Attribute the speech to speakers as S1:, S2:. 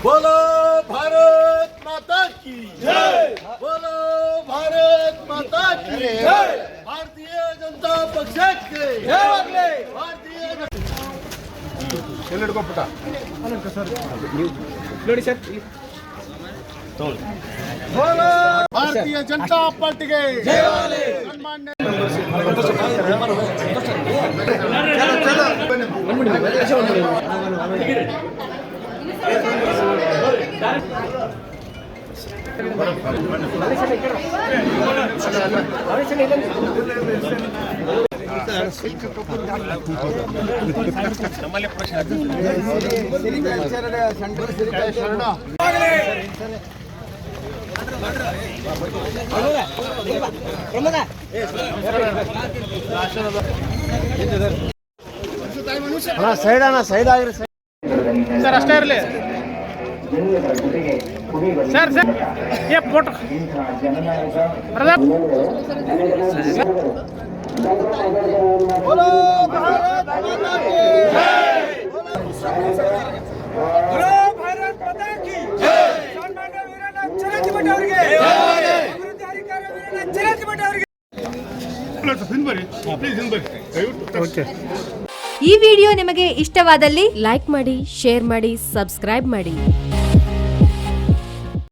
S1: बोलो भारत माता की जय, बोलो भारत माता की जय, भारतीय जनता पक्षಕ್ಕೆ भारतीय ಎಲ್ಲೆಡಕೋ ಪುಟ ನೋಡಿ ಸರ್ बोलो भारतीय जनता पार्टी के जयवाले सम्मान्य ಸೈಡ್ ಆಗಿರಿ ಸರ್ ಅಷ್ಟೇ ಇರಲಿ ಸರ್ ಸರ್ ಏ ಫೋಟೋ
S2: ಈ ವಿಡಿಯೋ ನಿಮಗೆ ಇಷ್ಟವಾದಲ್ಲಿ ಲೈಕ್ ಮಾಡಿ, ಶೇರ್ ಮಾಡಿ, ಸಬ್ಸ್ಕ್ರೈಬ್ ಮಾಡಿ.